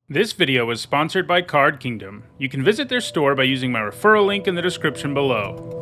This video is sponsored by Card Kingdom. You can visit their store by using my referral link in the description below.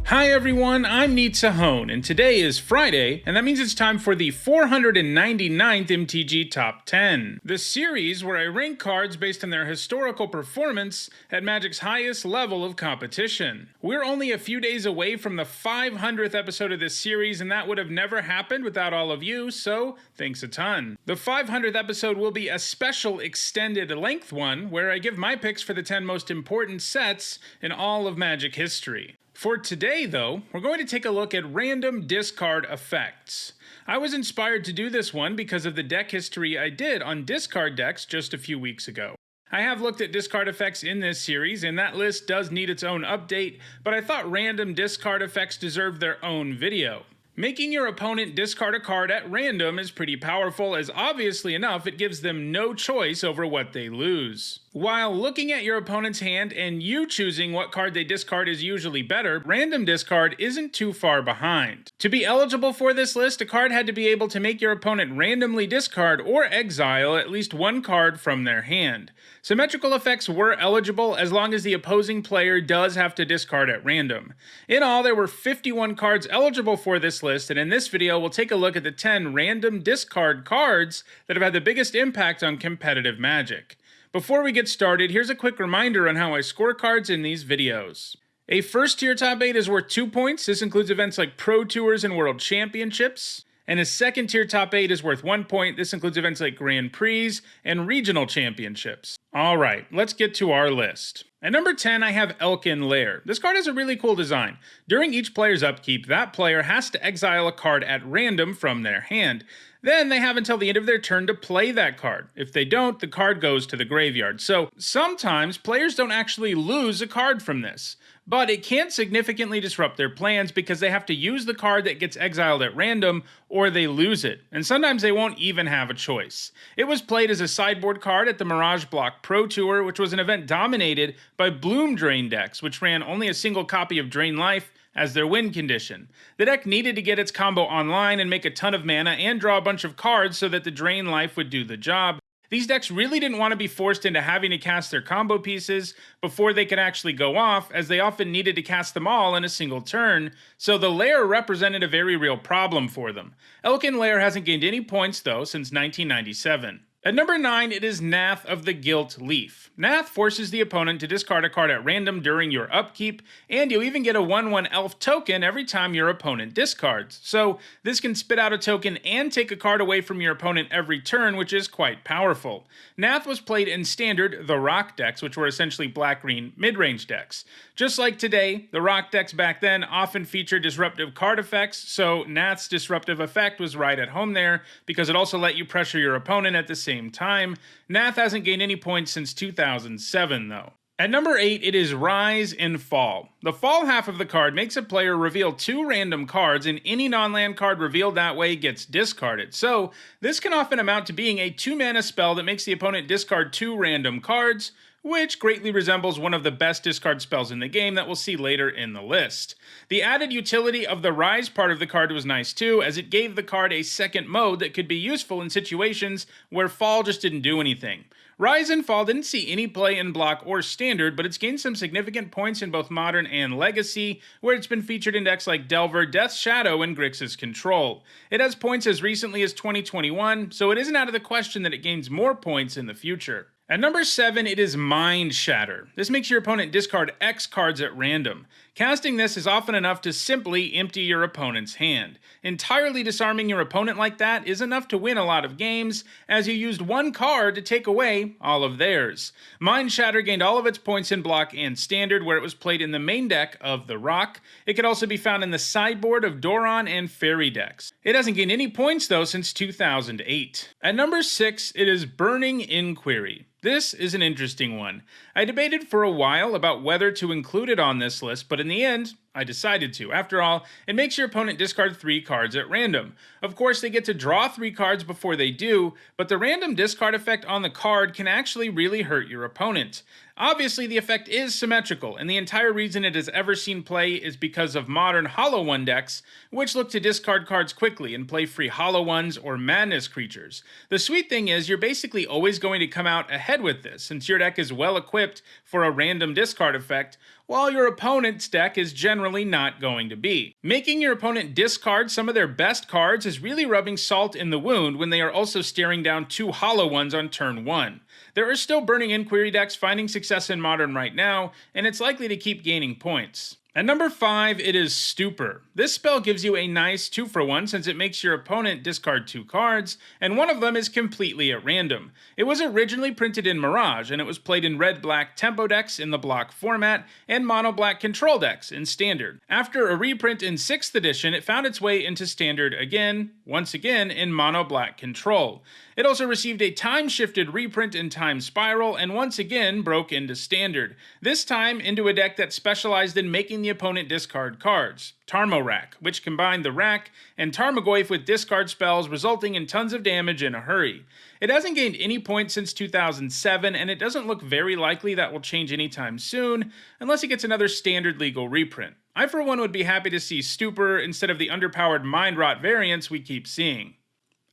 Hi everyone, I'm Neat Sahone, and today is Friday, and that means it's time for the 499th MTG Top 10. The series where I rank cards based on their historical performance at Magic's highest level of competition. We're only a few days away from the 500th episode of this series, and that would have never happened without all of you, so thanks a ton. The 500th episode will be a special extended length one, where I give my picks for the 10 most important sets in all of Magic history. For today, though, we're going to take a look at random discard effects. I was inspired to do this one because of the deck history I did on discard decks just a few weeks ago. I have looked at discard effects in this series, and that list does need its own update, but I thought random discard effects deserved their own video. Making your opponent discard a card at random is pretty powerful, as obviously enough it gives them no choice over what they lose. While looking at your opponent's hand and you choosing what card they discard is usually better, random discard isn't too far behind. To be eligible for this list, a card had to be able to make your opponent randomly discard or exile at least one card from their hand. Symmetrical effects were eligible as long as the opposing player does have to discard at random. In all, there were 51 cards eligible for this list, and in this video we'll take a look at the 10 random discard cards that have had the biggest impact on competitive Magic. Before we get started, here's a quick reminder on how I score cards in these videos. A first tier top 8 is worth 2 points. This includes events like Pro Tours and World Championships. And a second tier top 8 is worth 1 point. This includes events like Grand Prix and Regional Championships. Alright, let's get to our list. At number 10, I have Elkin Lair. This card has a really cool design. During each player's upkeep, that player has to exile a card at random from their hand. Then they have until the end of their turn to play that card. If they don't, the card goes to the graveyard. So sometimes players don't actually lose a card from this, but it can significantly disrupt their plans because they have to use the card that gets exiled at random or they lose it, and sometimes they won't even have a choice. It was played as a sideboard card at the Mirage Block Pro Tour, which was an event dominated by Bloom Drain decks, which ran only a single copy of Drain Life as their win condition. The deck needed to get its combo online and make a ton of mana and draw a bunch of cards so that the Drain Life would do the job. These decks really didn't want to be forced into having to cast their combo pieces before they could actually go off, as they often needed to cast them all in a single turn, so the Lair represented a very real problem for them. Elkin Lair hasn't gained any points though since 1997. At number 9, it is Nath of the Gilt Leaf. Nath forces the opponent to discard a card at random during your upkeep, and you even get a 1/1 elf token every time your opponent discards. So this can spit out a token and take a card away from your opponent every turn, which is quite powerful. Nath was played in standard, the Rock decks, which were essentially black-green mid-range decks. Just like today, the Rock decks back then often featured disruptive card effects, so Nath's disruptive effect was right at home there, because it also let you pressure your opponent at the same time. Nath hasn't gained any points since 2007 though. At number 8, it is Rise and Fall. The fall half of the card makes a player reveal 2 random cards, and any non-land card revealed that way gets discarded. So this can often amount to being a 2-mana spell that makes the opponent discard 2 random cards, which greatly resembles one of the best discard spells in the game that we'll see later in the list. The added utility of the Rise part of the card was nice too, as it gave the card a second mode that could be useful in situations where Fall just didn't do anything. Rise and Fall didn't see any play in Block or Standard, but it's gained some significant points in both Modern and Legacy, where it's been featured in decks like Delver, Death's Shadow, and Grixis Control. It has points as recently as 2021, so it isn't out of the question that it gains more points in the future. At number 7, it is Mind Shatter. This makes your opponent discard X cards at random. Casting this is often enough to simply empty your opponent's hand. Entirely disarming your opponent like that is enough to win a lot of games, as you used one card to take away all of theirs. Mind Shatter gained all of its points in Block and Standard, where it was played in the main deck of the Rock. It could also be found in the sideboard of Doron and Fairy decks. It hasn't gained any points though since 2008. At number 6, it is Burning Inquiry. This is an interesting one. I debated for a while about whether to include it on this list, but in the end, I decided to. After all, it makes your opponent discard 3 cards at random. Of course, they get to draw 3 cards before they do, but the random discard effect on the card can actually really hurt your opponent. Obviously, the effect is symmetrical, and the entire reason it has ever seen play is because of modern Hollow One decks, which look to discard cards quickly and play free Hollow Ones or Madness creatures. The sweet thing is, you're basically always going to come out ahead with this, since your deck is well equipped for a random discard effect, while your opponent's deck is generally not going to be. Making your opponent discard some of their best cards is really rubbing salt in the wound when they are also staring down 2 Hollow Ones on turn 1. There are still Burning Inquiry decks finding success in Modern right now, and it's likely to keep gaining points. At number 5, it is Stupor. This spell gives you a nice 2-for-1 since it makes your opponent discard 2 cards, and one of them is completely at random. It was originally printed in Mirage, and it was played in red-black tempo decks in the block format, and mono-black control decks in Standard. After a reprint in 6th edition, it found its way into Standard again, once again in mono-black control. It also received a time-shifted reprint in Time Spiral, and once again broke into Standard, this time into a deck that specialized in making the opponent discard cards. Tarmorack, which combined the Rack and Tarmogoyf with discard spells, resulting in tons of damage in a hurry. It hasn't gained any points since 2007, and it doesn't look very likely that will change anytime soon, unless it gets another Standard legal reprint. I for one would be happy to see Stupor instead of the underpowered Mind Rot variants we keep seeing.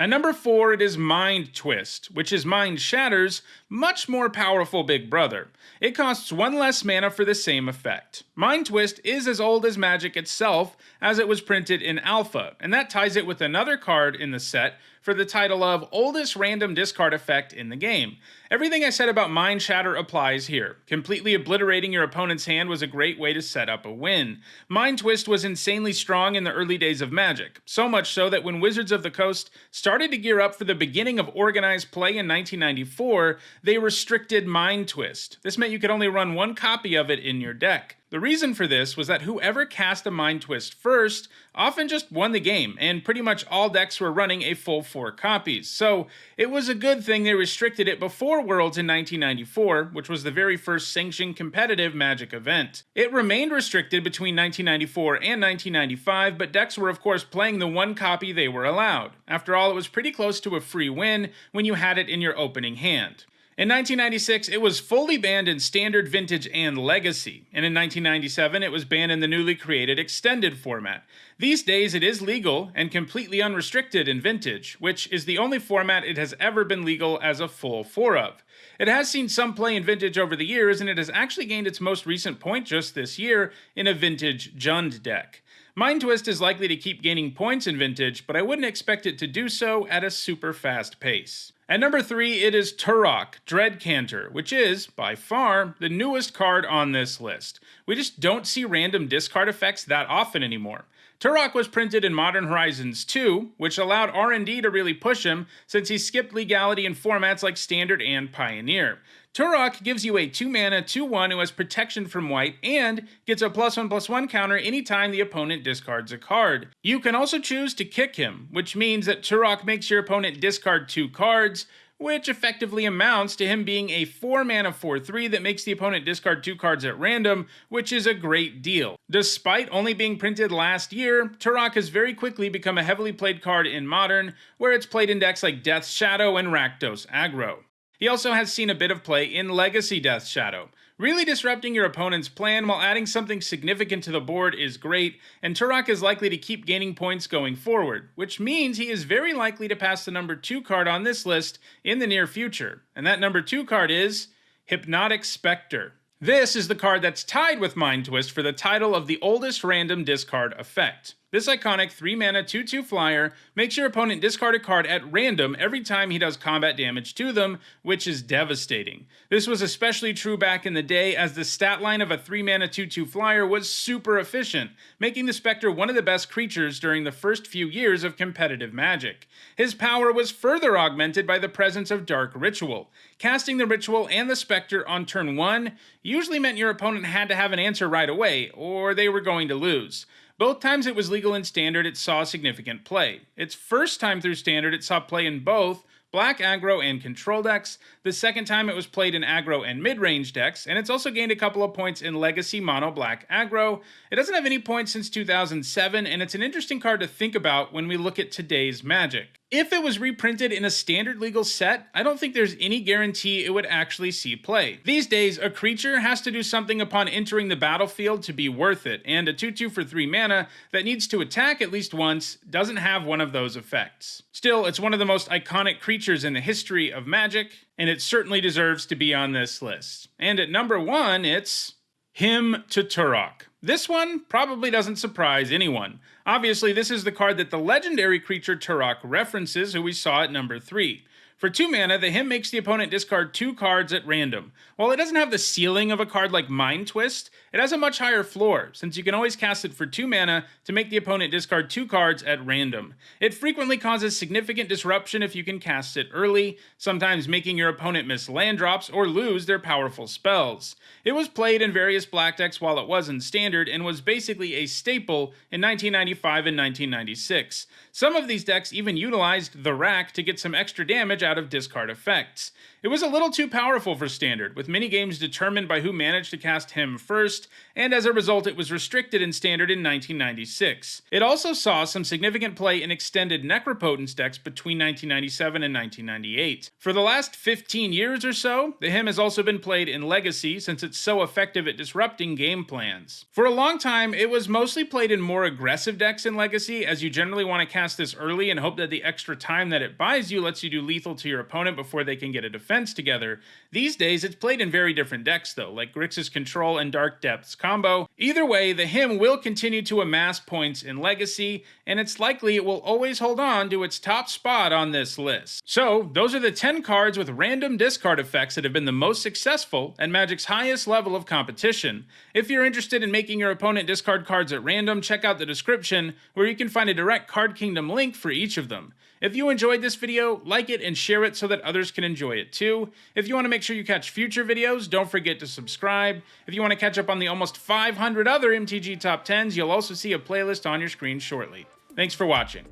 At number 4, it is Mind Twist, which is Mind Shatter's much more powerful big brother. It costs 1 less mana for the same effect. Mind Twist is as old as Magic itself, as it was printed in Alpha, and that ties it with another card in the set for the title of Oldest Random Discard Effect in the game. Everything I said about Mind Shatter applies here. Completely obliterating your opponent's hand was a great way to set up a win. Mind Twist was insanely strong in the early days of Magic, so much so that when Wizards of the Coast started to gear up for the beginning of organized play in 1994, they restricted Mind Twist. This meant you could only run 1 copy of it in your deck. The reason for this was that whoever cast a Mind Twist first often just won the game, and pretty much all decks were running a full 4 copies. So it was a good thing they restricted it before Worlds in 1994, which was the very first sanctioned competitive Magic event. It remained restricted between 1994 and 1995, but decks were of course playing the 1 copy they were allowed. After all, it was pretty close to a free win when you had it in your opening hand. In 1996, it was fully banned in Standard, Vintage, and Legacy, and in 1997, it was banned in the newly created Extended format. These days, it is legal and completely unrestricted in Vintage, which is the only format it has ever been legal as a full 4 of. It has seen some play in Vintage over the years, and it has actually gained its most recent point just this year in a Vintage Jund deck. Mind Twist is likely to keep gaining points in Vintage, but I wouldn't expect it to do so at a super fast pace. At number 3, it is Turok, Dreadcanter, which is, by far, the newest card on this list. We just don't see random discard effects that often anymore. Turok was printed in Modern Horizons 2, which allowed R&D to really push him since he skipped legality in formats like Standard and Pioneer. Turok gives you a 2-mana 2/1 who has protection from white and gets a +1/+1 counter anytime the opponent discards a card. You can also choose to kick him, which means that Turok makes your opponent discard 2 cards, which effectively amounts to him being a 4-mana 4/3 that makes the opponent discard 2 cards at random, which is a great deal. Despite only being printed last year, Turok has very quickly become a heavily played card in Modern, where it's played in decks like Death's Shadow and Rakdos Aggro. He also has seen a bit of play in Legacy Death's Shadow. Really disrupting your opponent's plan while adding something significant to the board is great, and Turok is likely to keep gaining points going forward, which means he is very likely to pass the number 2 card on this list in the near future. And that number 2 card is Hypnotic Spectre. This is the card that's tied with Mind Twist for the title of the oldest random discard effect. This iconic 3-mana 2/2 flyer makes your opponent discard a card at random every time he does combat damage to them, which is devastating. This was especially true back in the day, as the stat line of a 3-mana 2/2 flyer was super efficient, making the Spectre one of the best creatures during the first few years of competitive Magic. His power was further augmented by the presence of Dark Ritual. Casting the Ritual and the Spectre on turn 1 usually meant your opponent had to have an answer right away, or they were going to lose. Both times it was legal in Standard, it saw significant play. Its first time through Standard, it saw play in both, black aggro and control decks. The second time it was played in aggro and mid-range decks, and it's also gained a couple of points in legacy mono black aggro. It doesn't have any points since 2007, and it's an interesting card to think about when we look at today's Magic. If it was reprinted in a standard legal set, I don't think there's any guarantee it would actually see play. These days, a creature has to do something upon entering the battlefield to be worth it, and a 2/2 for 3 mana that needs to attack at least once doesn't have one of those effects. Still, it's one of the most iconic creatures in the history of Magic, and it certainly deserves to be on this list. And at number 1, it's Hymn to Turok. This one probably doesn't surprise anyone. Obviously, this is the card that the legendary creature Turok references, who we saw at number 3. For 2 mana, the Hymn makes the opponent discard 2 cards at random. While it doesn't have the ceiling of a card like Mind Twist, it has a much higher floor, since you can always cast it for 2 mana to make the opponent discard 2 cards at random. It frequently causes significant disruption if you can cast it early, sometimes making your opponent miss land drops or lose their powerful spells. It was played in various black decks while it was in Standard, and was basically a staple in 1995 and 1996. Some of these decks even utilized the rack to get some extra damage out of discard effects. It was a little too powerful for Standard, with many games determined by who managed to cast Hymn first, and as a result it was restricted in Standard in 1996. It also saw some significant play in extended Necropotence decks between 1997 and 1998. For the last 15 years or so, the Hymn has also been played in Legacy since it's so effective at disrupting game plans. For a long time, it was mostly played in more aggressive decks in Legacy, as you generally want to cast this early and hope that the extra time that it buys you lets you do lethal to your opponent before they can get a defense together. These days, it's played in very different decks though, like Grixis Control and Dark Depths combo. Either way, the Hymn will continue to amass points in Legacy, and it's likely it will always hold on to its top spot on this list. So, those are the 10 cards with random discard effects that have been the most successful at Magic's highest level of competition. If you're interested in making your opponent discard cards at random, check out the description, where you can find a direct Card Kingdom link for each of them. If you enjoyed this video, like it and share it so that others can enjoy it too. If you want to make sure you catch future videos, don't forget to subscribe. If you want to catch up on the almost 500 other MTG Top 10s, you'll also see a playlist on your screen shortly. Thanks for watching.